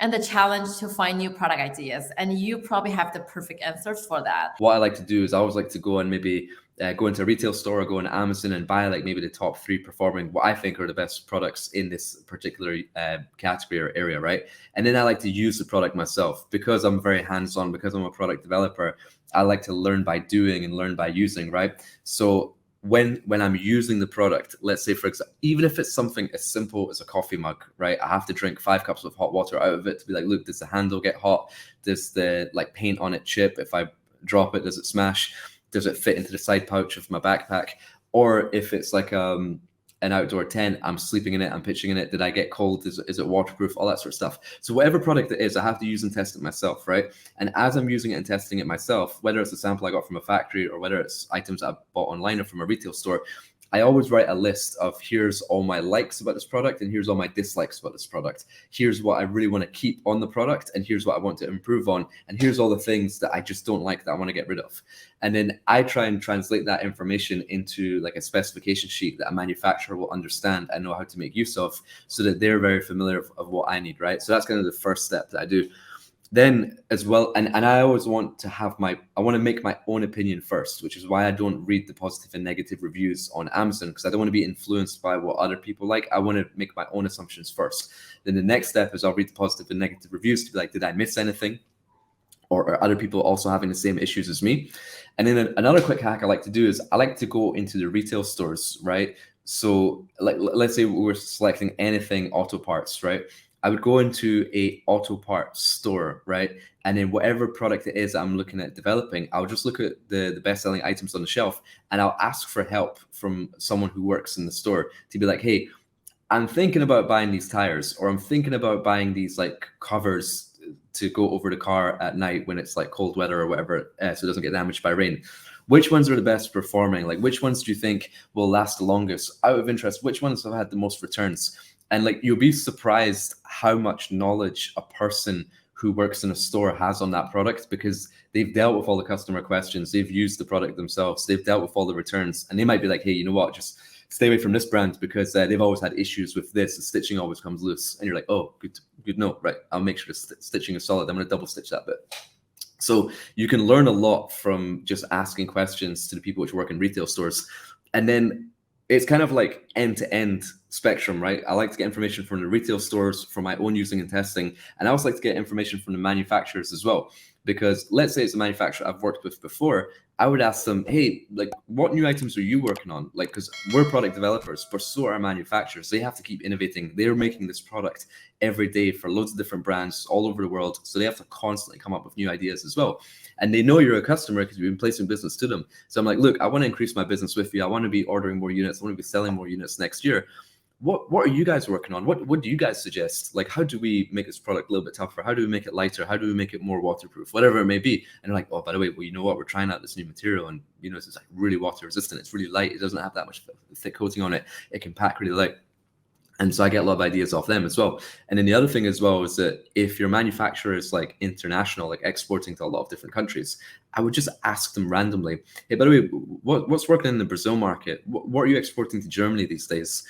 and the challenge to find new product ideas. And you probably have the perfect answers for that. What I like to do is I always like to go and maybe go into a retail store or go on Amazon and buy like maybe the top 3 performing, what I think are the best products in this particular category or area, right? And then I like to use the product myself because I'm very hands-on, because I'm a product developer. I like to learn by doing and learn by using, right? So when I'm using the product, let's say for example, even if it's something as simple as a coffee mug, right? I have to drink 5 cups of hot water out of it to be like, look, does the handle get hot? Does the like paint on it chip? If I drop it, does it smash? Does it fit into the side pouch of my backpack? Or if it's like an outdoor tent, I'm sleeping in it, I'm pitching in it, did I get cold? Is it waterproof? All that sort of stuff. So whatever product it is, I have to use and test it myself, right? And as I'm using it and testing it myself, whether it's a sample I got from a factory or whether it's items I bought online or from a retail store, I always write a list of here's all my likes about this product and here's all my dislikes about this product. Here's what I really want to keep on the product and here's what I want to improve on. And here's all the things that I just don't like that I want to get rid of. And then I try and translate that information into like a specification sheet that a manufacturer will understand and know how to make use of so that they're very familiar of what I need, right? So that's kind of the first step that I do. Then as well, and I always want to have I want to make my own opinion first, which is why I don't read the positive and negative reviews on Amazon, because I don't want to be influenced by what other people like. I want to make my own assumptions first. Then the next step is I'll read the positive and negative reviews to be like, did I miss anything? Or are other people also having the same issues as me? And then another quick hack I like to do is I like to go into the retail stores, right? So like, let's say we're selecting anything auto parts, right? I would go into a auto parts store, right? And then whatever product it is that I'm looking at developing, I'll just look at the best-selling items on the shelf and I'll ask for help from someone who works in the store to be like, hey, I'm thinking about buying these tires, or I'm thinking about buying these like covers to go over the car at night when it's like cold weather or whatever, so it doesn't get damaged by rain. Which ones are the best performing? Like which ones do you think will last the longest? Out of interest, which ones have had the most returns? And like you'll be surprised how much knowledge a person who works in a store has on that product, because they've dealt with all the customer questions, they've used the product themselves, they've dealt with all the returns, and they might be like, hey, you know what, just stay away from this brand because they've always had issues with this, the stitching always comes loose. And you're like, oh, good note, right? I'll make sure the stitching is solid. I'm going to double stitch that bit. So you can learn a lot from just asking questions to the people which work in retail stores. And then it's kind of like end-to-end spectrum, right? I like to get information from the retail stores for my own using and testing. And I also like to get information from the manufacturers as well. Because let's say it's a manufacturer I've worked with before, I would ask them, hey, like what new items are you working on? Like, because we're product developers, but so are manufacturers. They have to keep innovating. They're making this product every day for loads of different brands all over the world. So they have to constantly come up with new ideas as well. And they know you're a customer because you've been placing business to them. So I'm like, look, I want to increase my business with you. I want to be ordering more units. I want to be selling more units next year. What are you guys working on? What do you guys suggest? Like, how do we make this product a little bit tougher? How do we make it lighter? How do we make it more waterproof? Whatever it may be. And they're like, oh, by the way, well, you know what? We're trying out this new material, and you know, it's like really water resistant. It's really light. It doesn't have that much thick coating on it. It can pack really light. And so I get a lot of ideas off them as well. And then the other thing as well is that if your manufacturer is like international, like exporting to a lot of different countries, I would just ask them randomly, hey, by the way, what's working in the Brazil market? What are you exporting to Germany these days?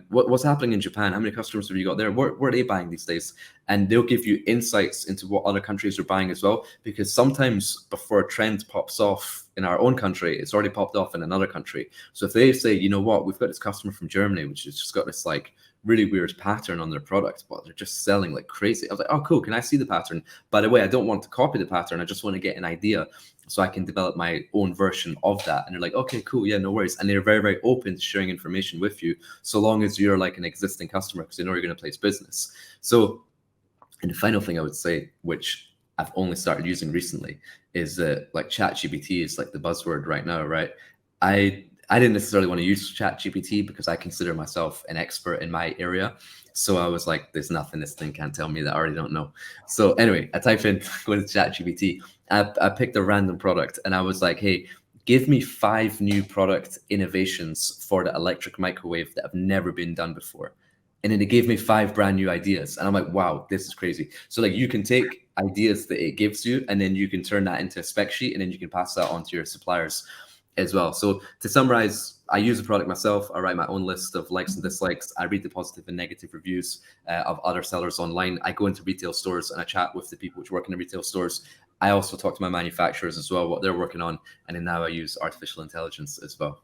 What's happening in Japan? How many customers have you got there? Where are they buying these days? And they'll give you insights into what other countries are buying as well. Because sometimes before a trend pops off in our own country, it's already popped off in another country. So if they say, you know what, we've got this customer from Germany, which has just got this like really weird pattern on their product, but they're just selling like crazy. I was like, oh, cool. Can I see the pattern? By the way, I don't want to copy the pattern. I just want to get an idea so I can develop my own version of that. And they're like, okay, cool. Yeah, no worries. And they're very, very open to sharing information with you, so long as you're like an existing customer, because they know you're going to place business. So, and the final thing I would say, which I've only started using recently, is that like ChatGPT is like the buzzword right now, right? I didn't necessarily want to use ChatGPT because I consider myself an expert in my area. So I was like, there's nothing this thing can't tell me that I already don't know. So anyway, I type in, go to ChatGPT. I picked a random product and I was like, hey, give me 5 new product innovations for the electric microwave that have never been done before. And then it gave me 5 brand new ideas. And I'm like, wow, this is crazy. So like you can take ideas that it gives you and then you can turn that into a spec sheet and then you can pass that on to your suppliers. as well. So to summarize, I use the product myself. I write my own list of likes and dislikes. I read the positive and negative reviews of other sellers online. I go into retail stores and I chat with the people which work in the retail stores. I also talk to my manufacturers as well, what they're working on. And then now I use artificial intelligence as well.